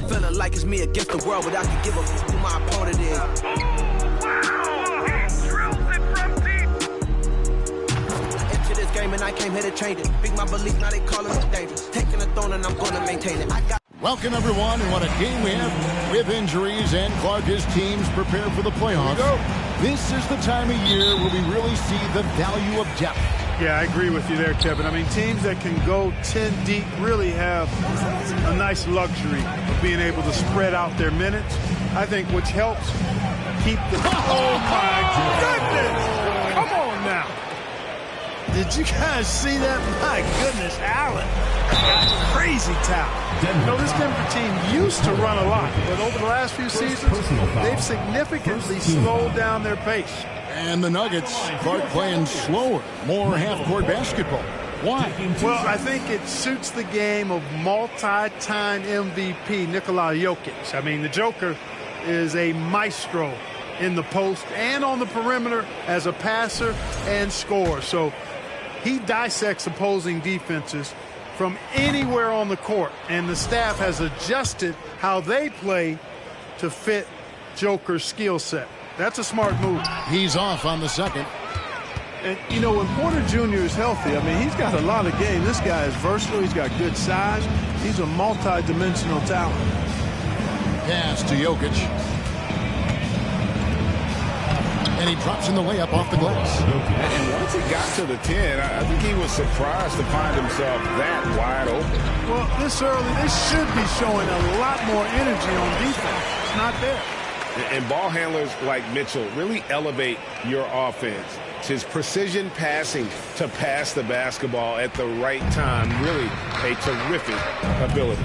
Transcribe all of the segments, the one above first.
Feeling like it's me against the world, but I can give a f who my opponent is. Into this game and I came here to change it. Big my belief, now they calling me dangerous. Taking the throne and I'm gonna maintain it. Welcome, everyone, and what a game we have with injuries and Clark's teams prepare for the playoffs. This is the time of year where we really see the value of depth. Yeah, I agree with you there, Kevin. I mean, teams that can go 10 deep really have a nice luxury of being able to spread out their minutes. I think which helps keep the... Oh, my goodness! Come on now. Did you guys see that? My goodness, Allen. Crazy talent. You know, this Denver team used to run a lot, but over the last few seasons, they've significantly slowed down their pace. And the Nuggets start playing slower, more half-court basketball. Why? Well, I think it suits the game of multi-time MVP Nikola Jokic. I mean, the Joker is a maestro in the post and on the perimeter as a passer and scorer. So he dissects opposing defenses from anywhere on the court, and the staff has adjusted how they play to fit Joker's skill set. That's a smart move. He's off on the second. And, you know, when Porter Jr. is healthy, I mean, he's got a lot of game. This guy is versatile. He's got good size. He's a multi-dimensional talent. Pass to Jokic. And he drops in the layup off the glass. And once he got to the 10, I think he was surprised to find himself that wide open. Well, this early, they should be showing a lot more energy on defense. It's not there. And ball handlers like Mitchell really elevate your offense. It's his precision passing to pass the basketball at the right time. Really a terrific ability.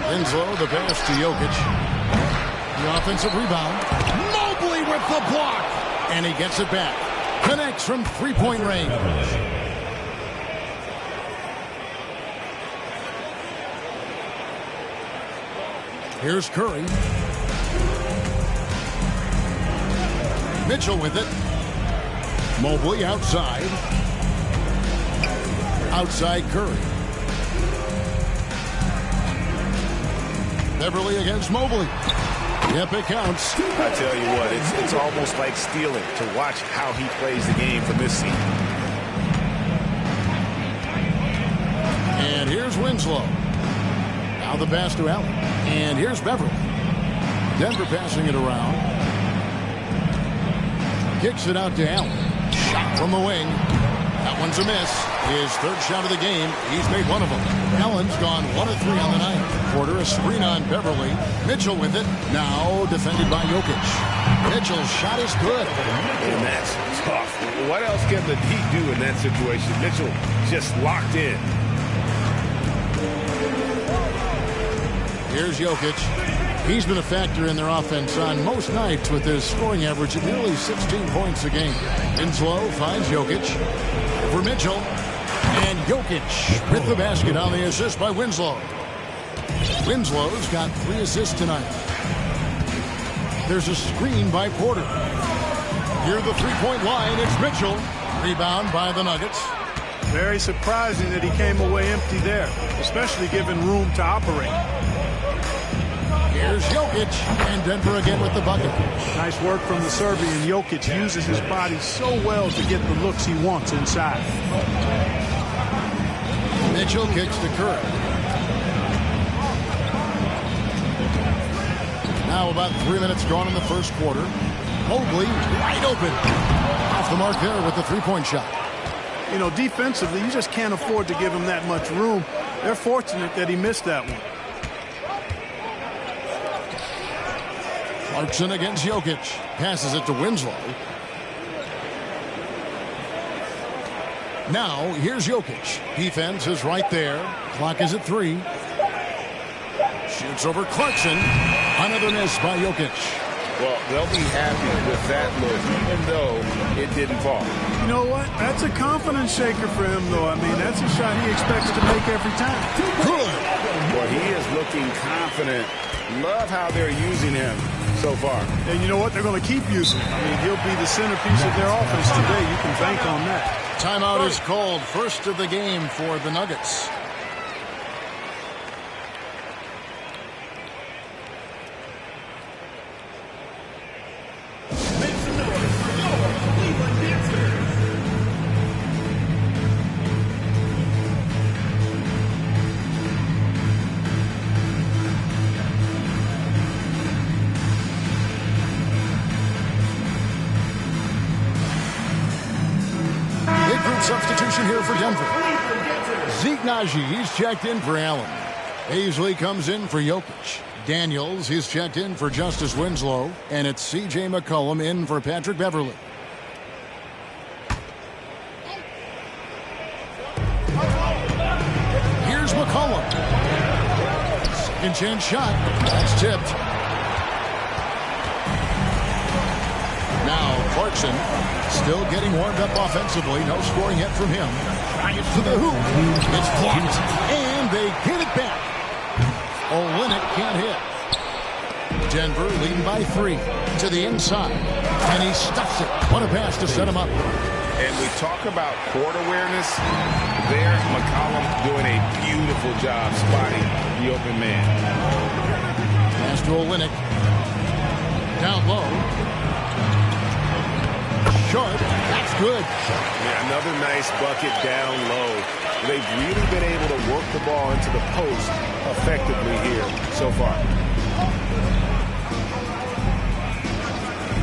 Winslow, the pass to Jokic. The offensive rebound. Mobley with the block. And he gets it back. Connects from three-point range. Here's Curry. Mitchell with it. Mobley outside. Outside Curry. Beverly against Mobley. Yep, it counts. I tell you what, it's almost like stealing to watch how he plays the game from this seat. And here's Winslow. Now the pass to Allen. And here's Beverly. Denver passing it around. Kicks it out to Allen. Shot from the wing. That one's a miss. His third shot of the game. He's made one of them. Allen's gone 1 of 3 on the night. Porter a screen on Beverly. Mitchell with it. Now defended by Jokic. Mitchell's shot is good. And that's tough. What else can the D do in that situation? Mitchell just locked in. Here's Jokic. He's been a factor in their offense on most nights with his scoring average of nearly 16 points a game. Winslow finds Jokic. For Mitchell. And Jokic with the basket on the assist by Winslow. Winslow's got 3 assists tonight. There's a screen by Porter. Near the three-point line, it's Mitchell. Rebound by the Nuggets. Very surprising that he came away empty there, especially given room to operate. Here's Jokic, and Denver again with the bucket. Nice work from the Serbian. Jokic uses his body so well to get the looks he wants inside. Mitchell kicks to Curry. Now about 3 minutes gone in the first quarter. Mobley wide open. Off the mark there with the three-point shot. You know, defensively, you just can't afford to give him that much room. They're fortunate that he missed that one. Clarkson against Jokic. Passes it to Winslow. Now, here's Jokic. Defense is right there. Clock is at 3. Shoots over Clarkson. Another miss by Jokic. Well, they'll be happy with that look, even though it didn't fall. You know what? That's a confidence shaker for him, though. I mean, that's a shot he expects to make every time. Good. Well, he is looking confident. Love how they're using him so far. And you know what? They're going to keep using him. I mean, he'll be the centerpiece of their offense today. You can bank on that. Timeout is called. First of the game for the Nuggets. Third substitution here for Denver. Zeke Naji, he's checked in for Allen. Paisley comes in for Jokic. Daniels, he's checked in for Justice Winslow. And it's C.J. McCollum in for Patrick Beverly. Here's McCollum. Second chance shot. That's tipped. Now Clarkson still getting warmed up offensively. No scoring yet from him. To the hoop. It's blocked. And they get it back. Olynyk can't hit. Denver leading by 3 to the inside. And he stuffs it. What a pass to set him up. And we talk about court awareness. There, McCollum doing a beautiful job spotting the open man. Pass to Olynyk. Down low. Short. That's good. Yeah, another nice bucket down low. They've really been able to work the ball into the post effectively here so far.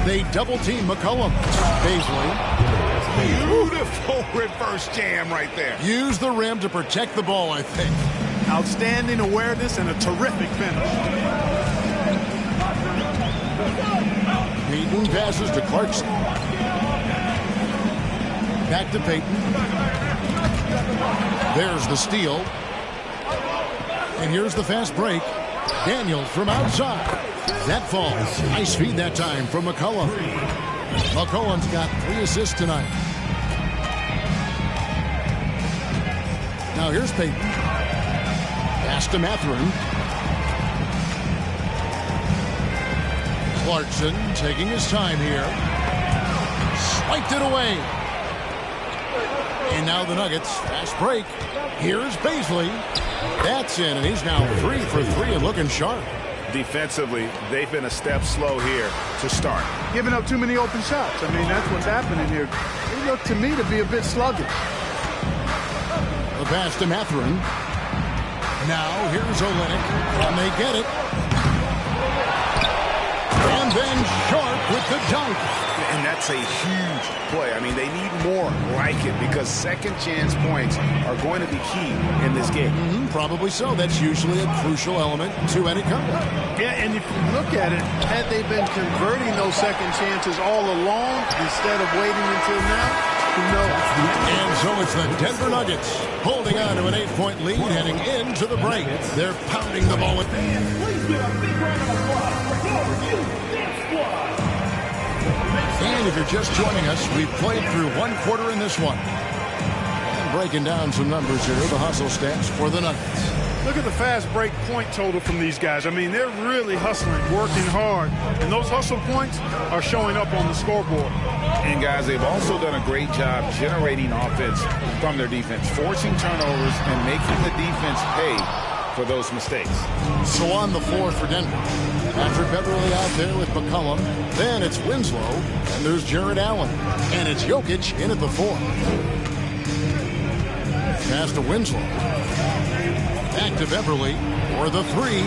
They double-team McCollum. Paisley. Beautiful reverse jam right there. Use the rim to protect the ball, I think. Outstanding awareness and a terrific finish. Payton passes to Clarkson. Back to Payton. There's the steal. And here's the fast break. Daniels from outside. That falls. Nice feed that time from McCollum. McCollum's got 3 assists tonight. Now here's Payton. Pass to Mathurin. Clarkson taking his time here. Swiped it away. And now the Nuggets. Fast break. Here's Paisley. That's in, and he's now 3 for 3 and looking sharp. Defensively, they've been a step slow here to start. Giving up too many open shots. I mean, that's what's happening here. They look to me to be a bit sluggish. The pass to Mathurin. Now here's Olynyk. And they get it. And then Sharp with the dunk. And that's a huge play. I mean, they need more like it because second chance points are going to be key in this game. Probably so. That's usually a crucial element to any comeback. Yeah, and if you look at it, had they been converting those second chances all along instead of waiting until now, who knows? And so it's the Denver Nuggets holding on to an 8-point lead heading into the break. They're pounding the ball with And if you're just joining us, we've played through 1 quarter in this one. And breaking down some numbers here, the hustle stats for the Nuggets. Look at the fast break point total from these guys. I mean, they're really hustling, working hard. And those hustle points are showing up on the scoreboard. And, guys, they've also done a great job generating offense from their defense, forcing turnovers and making the defense pay for those mistakes. So on the floor for Denver, Patrick Beverly out there with McCollum. Then it's Winslow, and there's Jared Allen. And it's Jokic in at the 4. Pass to Winslow. Back to Beverly for the 3.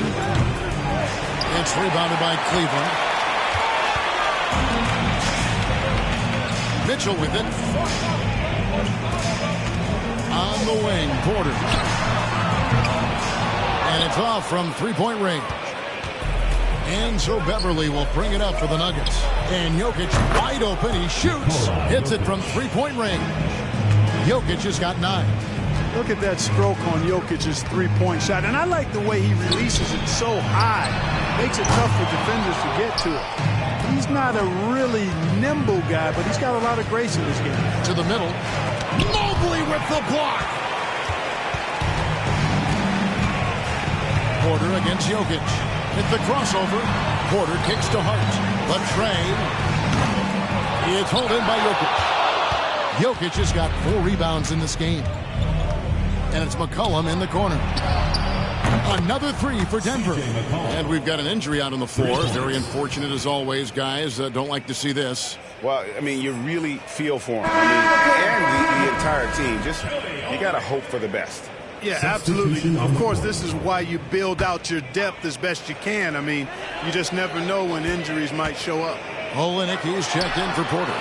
It's rebounded by Cleveland. Mitchell with it. On the wing, Porter. And it's off from 3-point range. And so Beverly will bring it up for the Nuggets. And Jokic wide open. He shoots. Hits it from 3-point range. Jokic has got 9. Look at that stroke on Jokic's 3-point shot. And I like the way he releases it so high. Makes it tough for defenders to get to it. He's not a really nimble guy, but he's got a lot of grace in this game. To the middle. Mobley with the block. Porter against Jokic. Hit the crossover. Porter kicks to Hart. Latrey. It's held in by Jokic. Jokic has got 4 rebounds in this game. And it's McCollum in the corner. Another 3 for Denver. And we've got an injury out on the floor. Very unfortunate as always, guys. Don't like to see this. Well, I mean, you really feel for him. I mean, and the entire team. Just, you got to hope for the best. Yeah, absolutely. Of course, this is why you build out your depth as best you can. I mean, you just never know when injuries might show up. Olynyk, he's checked in for Porter.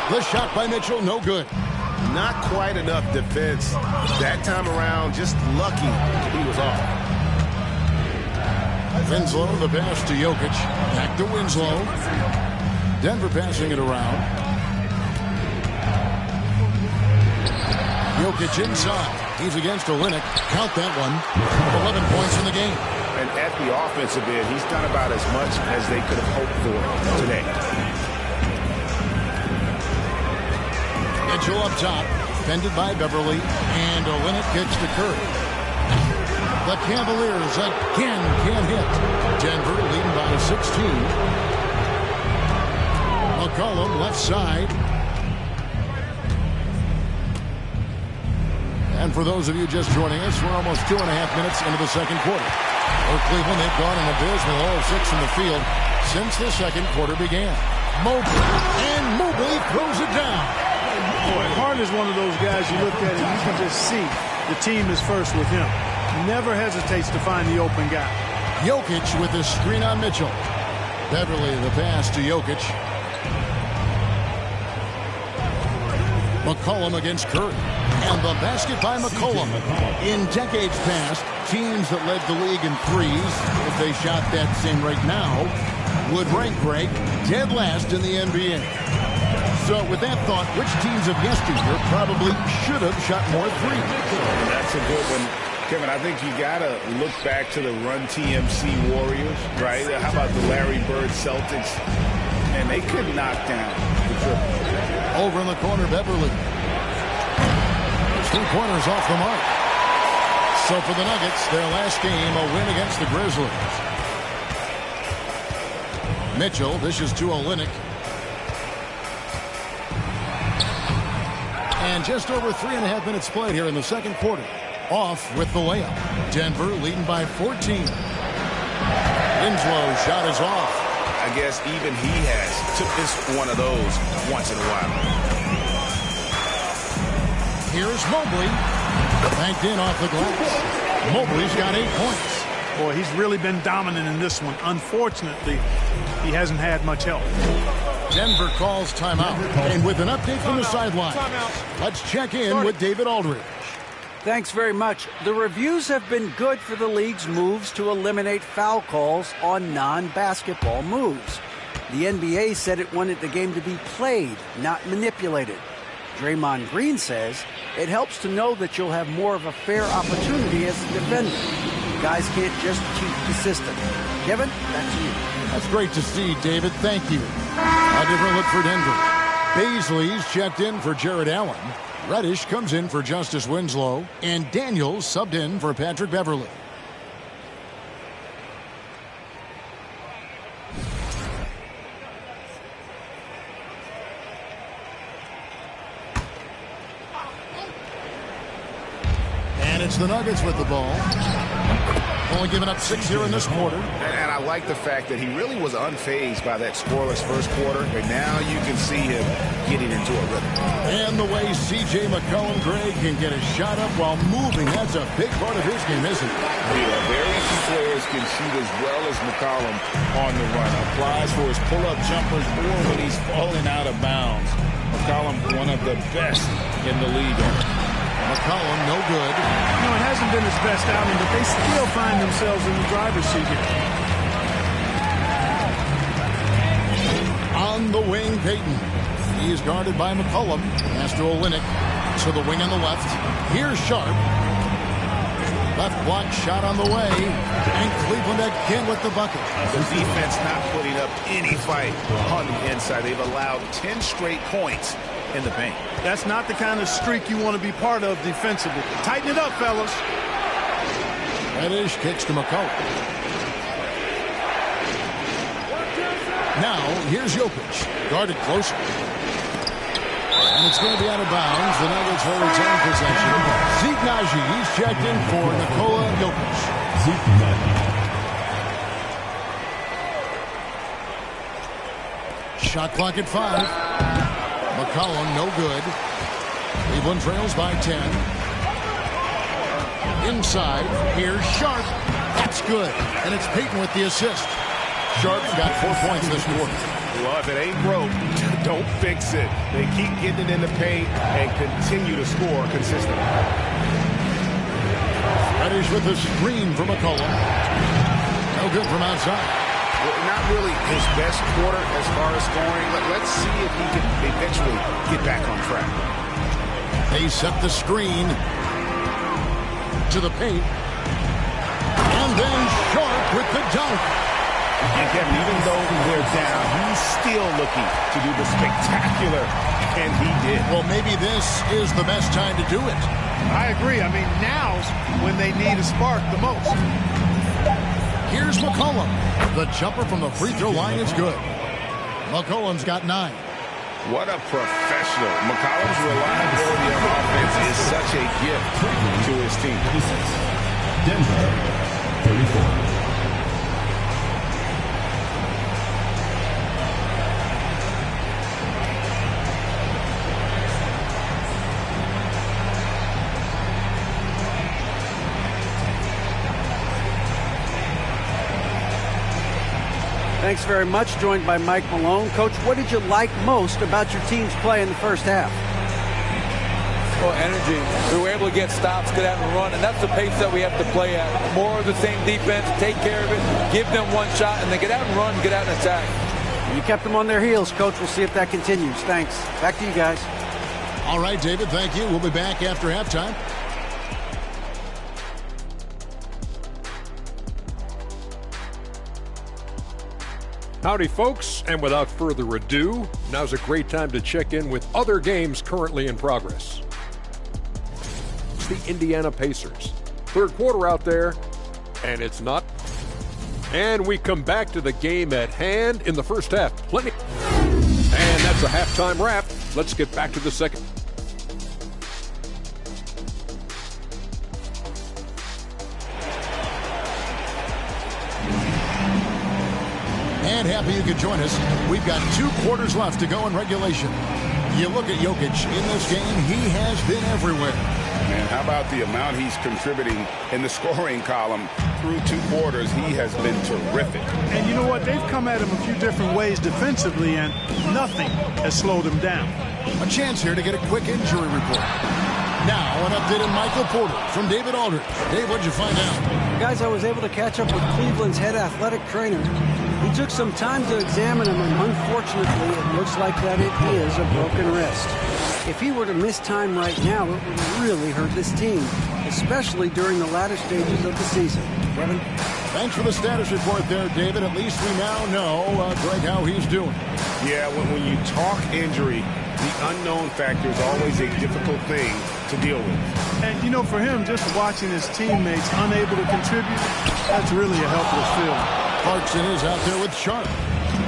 The shot by Mitchell, no good. Not quite enough defense that time around. Just lucky he was off. Winslow, the pass to Jokic. Back to Winslow. Denver passing it around. Jokic inside. He's against Olynyk. Count that one. 11 points in the game. And at the offensive end, he's done about as much as they could have hoped for today. Mitchell up top. Defended by Beverly. And Olynyk kicks to Curry. The Cavaliers again can't hit. Denver leading by 16. McCollum left side. And for those of you just joining us, we're almost 2.5 minutes into the second quarter. For Cleveland, they've gone an abysmal 0-6 in the field since the second quarter began. Mobley, and Mobley throws it down. Boy, Harden is one of those guys you look at and you can just see the team is first with him. Never hesitates to find the open guy. Jokic with the screen on Mitchell. Beverly the pass to Jokic. McCollum against Curry. And the basket by McCollum. In decades past, teams that led the league in threes, if they shot that same rate now, would rank Greg dead last in the NBA. So with that thought, which teams of yesteryear probably should have shot more threes? That's a good one. Kevin, I think you got to look back to the Run TMC Warriors, right? How about the Larry Bird Celtics? And they could knock down the triple. Over in the corner, Beverly. 3-pointers off the mark. So for the Nuggets, their last game, a win against the Grizzlies. Mitchell, this is to Olynyk. And just over 3.5 minutes played here in the second quarter. Off with the layup. Denver leading by 14. Winslow shot is off. I guess even he has took this one of those once in a while. Here's Mobley. Banked in off the glass. Mobley's got 8 points. Boy, he's really been dominant in this one. Unfortunately, he hasn't had much help. Denver calls timeout. And with an update from the sidelines, let's check in with David Aldridge. Thanks very much. The reviews have been good for the league's moves to eliminate foul calls on non-basketball moves. The NBA said it wanted the game to be played, not manipulated. Draymond Green says it helps to know that you'll have more of a fair opportunity as a defender. Guys can't just cheat the system. Kevin, back to you. That's great to see, David. Thank you. A different look for Denver. Baisley's checked in for Jared Allen. Reddish comes in for Justice Winslow. And Daniels subbed in for Patrick Beverly. It's the Nuggets with the ball. Only giving up 6 here in this quarter. And I like the fact that he really was unfazed by that scoreless first quarter. And now you can see him getting into a rhythm. And the way C.J. McCollum, Greg, can get a shot up while moving. That's a big part of his game, isn't it? Yeah, very few players can shoot as well as McCollum on the run. Applies for his pull-up jumpers or when he's falling out of bounds. McCollum, one of the best in the league. McCollum, no good. No, it hasn't been his best outing, but they still find themselves in the driver's seat here. On the wing, Payton. He is guarded by McCollum. Pass to Olynyk. To the wing on the left. Here's Sharp. Left block shot on the way. And Cleveland again with the bucket. The defense not putting up any fight on the inside. They've allowed 10 straight points in the paint. That's not the kind of streak you want to be part of defensively. Tighten it up, fellas. Reddish kicks to McCollum. Now, here's Jokic. Guarded closer. And it's going to be out of bounds. The Nuggets will retain possession. Zeke Naji, he's checked in for Nikola Jokic. Shot clock at 5. McCollum, no good. Cleveland trails by 10. Inside, here's Sharp. That's good. And it's Payton with the assist. Sharp's got 4 points this quarter. Well, if it ain't broke, don't fix it. They keep getting it in the paint and continue to score consistently. Reddish with the screen from McCollum. No good from outside. Well, not really his best quarter as far as scoring. Let's see if he can eventually get back on track. They set the screen to the paint. And then Sharp with the dunk. And Kevin, even though they're down, he's still looking to do the spectacular, and he did. Well, maybe this is the best time to do it. I agree. I mean, now's when they need a spark the most. Here's McCollum. The jumper from the free throw line is good. McCollum's got 9. What a professional. McCollum's reliability on offense is such a gift to his team. Denver, 34. Thanks very much. Joined by Mike Malone. Coach, what did you like most about your team's play in the first half? Well, energy. We were able to get stops, get out and run, and that's the pace that we have to play at. More of the same defense, take care of it, give them one shot, and then get out and run, get out and attack. You kept them on their heels, Coach. We'll see if that continues. Thanks. Back to you guys. All right, David, thank you. We'll be back after halftime. Howdy, folks, and without further ado, now's a great time to check in with other games currently in progress. It's the Indiana Pacers. Third quarter out there, and it's not. And we come back to the game at hand in the first half. And that's a halftime wrap. Let's get back to the second. And happy you could join us. We've got 2 quarters left to go in regulation. You look at Jokic in this game, he has been everywhere. Man, how about the amount he's contributing in the scoring column through 2 quarters? He has been terrific. And you know what? They've come at him a few different ways defensively, and nothing has slowed him down. A chance here to get a quick injury report. Now, an update on Michael Porter from David Aldridge. Dave, what'd you find out? Guys, I was able to catch up with Cleveland's head athletic trainer. He took some time to examine him, and unfortunately, it looks like that it is a broken wrist. If he were to miss time right now, it would really hurt this team, especially during the latter stages of the season. Kevin? Thanks for the status report there, David. At least we now know, Greg, how he's doing. Yeah, when you talk injury, the unknown factor is always a difficult thing to deal with. And, you know, for him, just watching his teammates unable to contribute, that's really a helpless feeling. Clarkson is out there with Sharp.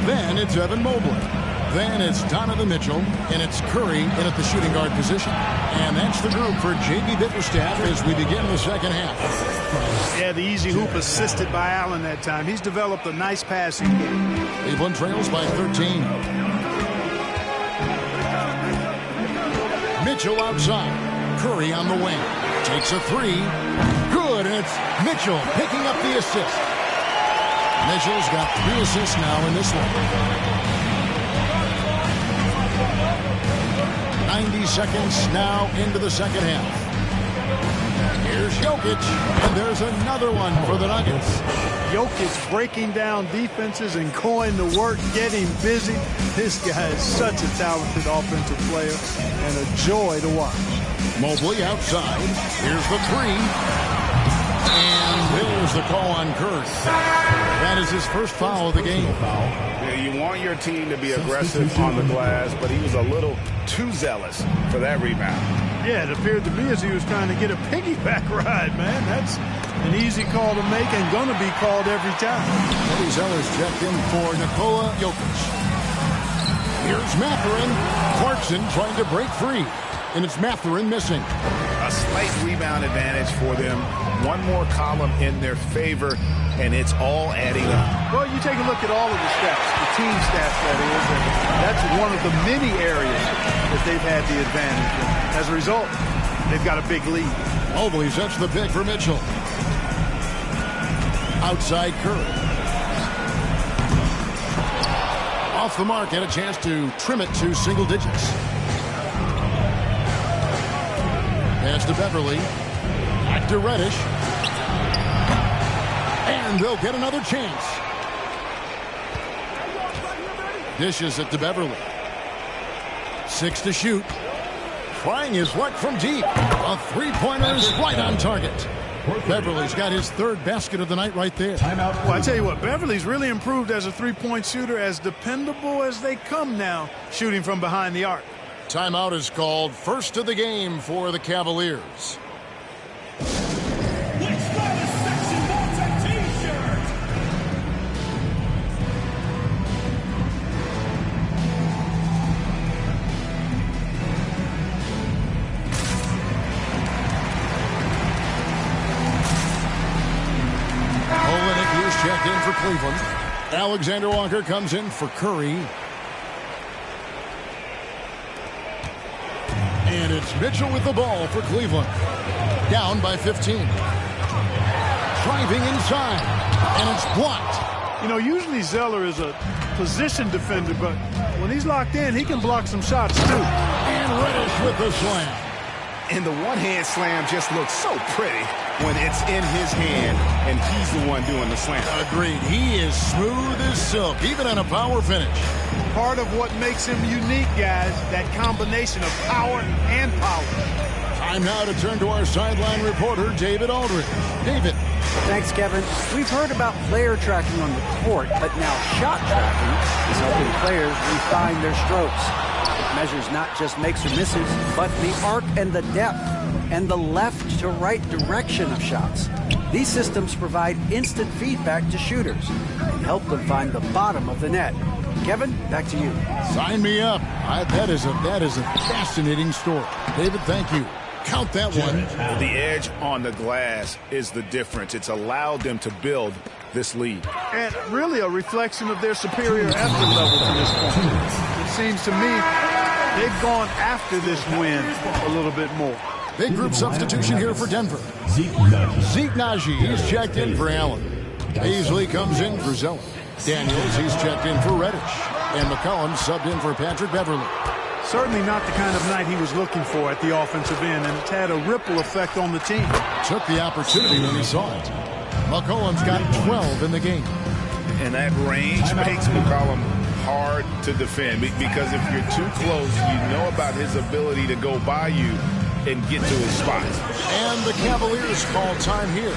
Then it's Evan Mobley. Then it's Donovan Mitchell. And it's Curry in at the shooting guard position. And that's the group for J.B. Bickerstaff as we begin the second half. Yeah, the easy hoop assisted by Allen that time. He's developed a nice passing game. Cleveland trails by 13. Mitchell outside. Curry on the wing. Takes a 3. Good, and it's Mitchell picking up the assist. Mitchell's got 3 assists now in this one. 90 seconds now into the second half. Here's Jokic, and there's another one for the Nuggets. Jokic breaking down defenses and going to work, getting busy. This guy is such a talented offensive player and a joy to watch. Mobley outside. Here's the 3. And there's the call on Curry. That is his first foul of the game. Yeah, you want your team to be aggressive on the glass, but he was a little too zealous for that rebound. Yeah, it appeared to me as he was trying to get a piggyback ride, man. That's an easy call to make and going to be called every time. Eddie Zeller's checked in for Nikola Jokic. Here's Mathurin. Clarkson trying to break free. And it's Mathurin missing. A slight rebound advantage for them. One more column in their favor, and it's all adding up. Well, you take a look at all of the stats, the team stats, that is, and that's one of the many areas that they've had the advantage. And as a result, they've got a big lead. Mobley sets the pick for Mitchell. Outside Curry. Off Hits the mark and a chance to trim it to single digits. Pass to Beverly. Back to Reddish. And they'll get another chance. Dishes it to Beverly. 6 to shoot. Trying his luck from deep. A three-pointer is right on target. Beverly's got his 3rd basket of the night right there. Well, I tell you what, Beverly's really improved as a three-point shooter, as dependable as they come now, shooting from behind the arc. Timeout is called. First of the game for the Cavaliers. Checked in for Cleveland. Alexander Walker comes in for Curry. And it's Mitchell with the ball for Cleveland. Down by 15. Driving inside. And it's blocked. You know, usually Zeller is a position defender, but when he's locked in, he can block some shots too. And Reddish with the slam. And the one-hand slam just looks so pretty when it's in his hand and he's the one doing the slam. Agreed. He is smooth as silk, even on a power finish. Part of what makes him unique, guys, that combination of power and power. Time now to turn to our sideline reporter, David Aldridge. David. Thanks, Kevin. We've heard about player tracking on the court, but now shot tracking is helping players refine their strokes. It measures not just makes or misses, but the arc and the depth and the left to right direction of shots. These systems provide instant feedback to shooters and help them find the bottom of the net. Kevin, back to you. Sign me up. That is a fascinating story. David, thank you. Count that one. The edge on the glass is the difference. It's allowed them to build this lead. And really a reflection of their superior effort level to this point. It seems to me they've gone after this win a little bit more. Big group substitution here for Denver. Zeke Naji, he's checked in for Allen. Beasley comes in for Zeller. Daniels, he's checked in for Reddish. And McCollum subbed in for Patrick Beverly. Certainly not the kind of night he was looking for at the offensive end, and it's had a ripple effect on the team. Took the opportunity when he saw it. McCollum's got 12 in the game. And that range makes McCollum hard to defend, because if you're too close, you know about his ability to go by you and get to his spot. And the Cavaliers call time here.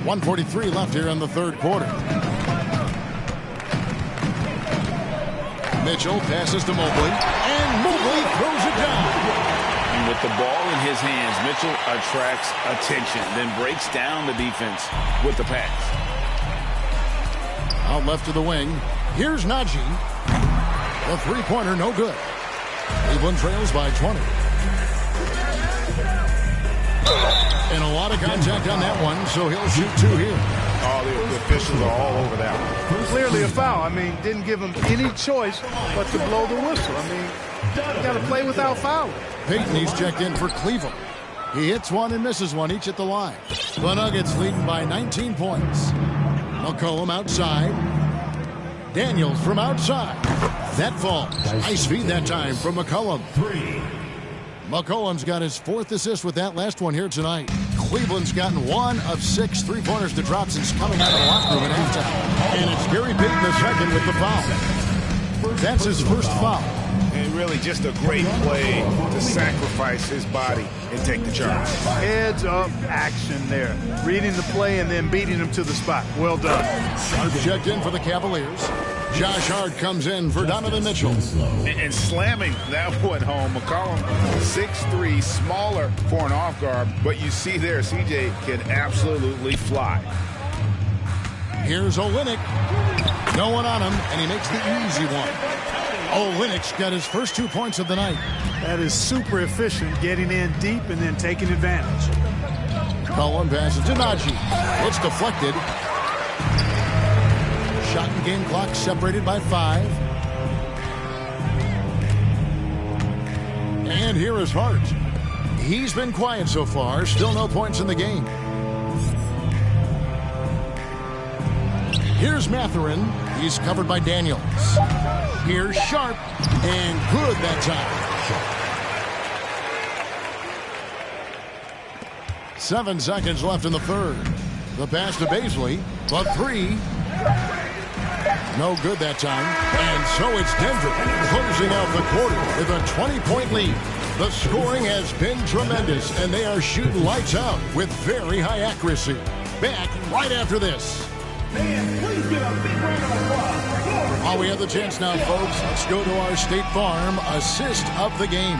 .143 left here in the third quarter. Mitchell passes to Mobley, and Mobley throws it down. And with the ball in his hands, Mitchell attracts attention, then breaks down the defense with the pass. Out left to the wing. Here's Naji. The three-pointer, no good. Cleveland trails by 20. And a lot of contact on that one, so he'll shoot 2 here. Oh, the officials are all over that one. Clearly a foul. I mean, didn't give him any choice but to blow the whistle. I mean, you got to play without fouling. Peyton, he's checked in for Cleveland. He hits one and misses one, each at the line. The Nuggets leading by 19 points. McCollum outside. Daniels from outside. That falls. Nice feed that time from McCollum. McCollum's got his 4th assist with that last one here tonight. Cleveland's gotten 1 of 6 three-pointers to drop since coming out of the locker room at halftime. And it's Gary Payton the second with the foul. That's his first foul. And really just a great play to sacrifice his body and take the charge. Heads up action there. Reading the play and then beating him to the spot. Well done. Sharp checked in for the Cavaliers. Josh Hart comes in for Donovan Mitchell. And slamming that one home. McCollum, 6'3", smaller for an off guard. But you see there, CJ can absolutely fly. Here's Olynyk. No one on him, and he makes the easy one. Olynyk got his first 2 points of the night. That is super efficient, getting in deep and then taking advantage. Cullen passes to Najee. It's deflected. Shot and game clock separated by 5. And here is Hart. He's been quiet so far. Still no points in the game. Here's Mathurin. He's covered by Daniels. Here's Sharp. And good that time. 7 seconds left in the third. The pass to Baisley. The 3. No good that time. And so it's Denver closing out the quarter with a 20-point lead. The scoring has been tremendous, and they are shooting lights out with very high accuracy. Back right after this. Please give a big round of applause. While we have the chance now, folks, let's go to our State Farm assist of the game.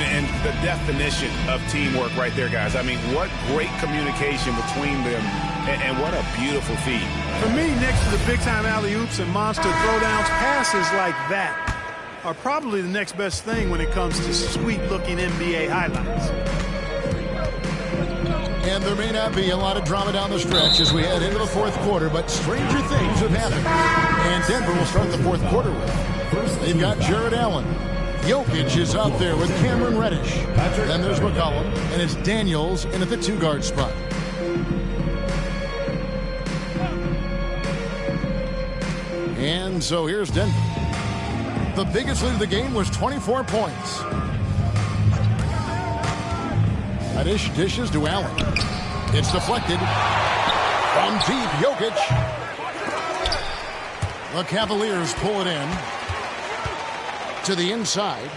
And the definition of teamwork right there, guys. I mean, what great communication between them, and what a beautiful feed. For me, next to the big-time alley-oops and monster throwdowns, passes like that are probably the next best thing when it comes to sweet-looking NBA highlights. And there may not be a lot of drama down the stretch as we head into the fourth quarter, but stranger things have happened. And Denver will start the fourth quarter with. They've got Jared Allen. Jokic is out there with Cameron Reddish. Then there's McCollum, and it's Daniels in at the 2-guard spot. And so here's Denver. The biggest lead of the game was 24 points. Reddish dishes to Allen. It's deflected. From deep, Jokic. The Cavaliers pull it in. To the inside.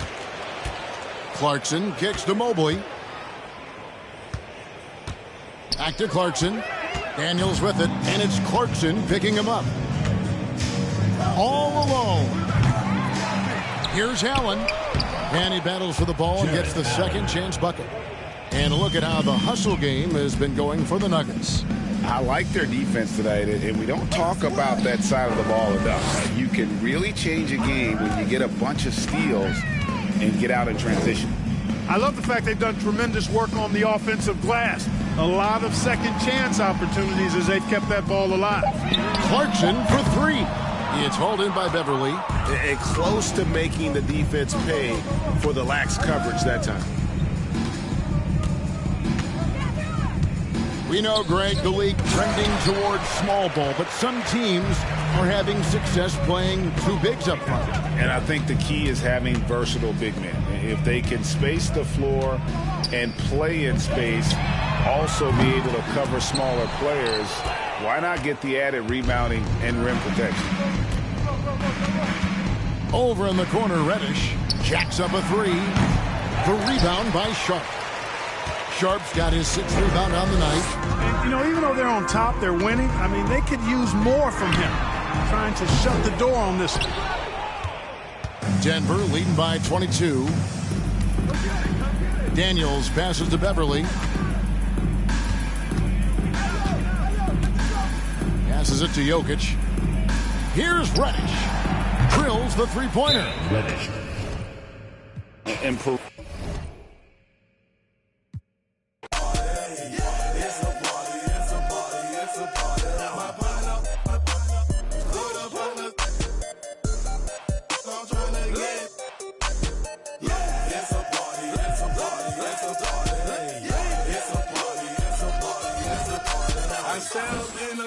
Clarkson kicks to Mobley. Back to Clarkson. Daniels with it, and it's Clarkson picking him up. All alone. Here's Allen. And he battles for the ball and gets the second chance bucket. And look at how the hustle game has been going for the Nuggets. I like their defense tonight, and we don't talk about that side of the ball enough. You can really change a game when you get a bunch of steals and get out in transition. I love the fact they've done tremendous work on the offensive glass. A lot of second chance opportunities as they've kept that ball alive. Clarkson for 3. It's hauled in by Beverly. And close to making the defense pay for the lax coverage that time. We know, Greg, the league trending towards small ball, but some teams are having success playing 2 bigs up front. And I think the key is having versatile big men. If they can space the floor and play in space, also be able to cover smaller players, why not get the added rebounding and rim protection? Over in the corner, Reddish jacks up a 3. The rebound by Sharp. Sharp's got his 6th rebound on the night. And, you know, even though they're on top, they're winning. I mean, they could use more from him. Trying to shut the door on this one. Denver leading by 22. Daniels passes to Beverly. Passes it to Jokic. Here's Reddish. Drills the 3-pointer. Reddish. Improve.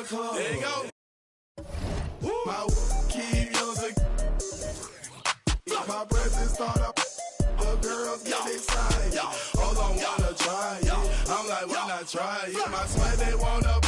There you go. My keep music. My presence start up. The girls get excited. Oh, don't wanna try it. I'm like, why not try it? My sweat, they wanna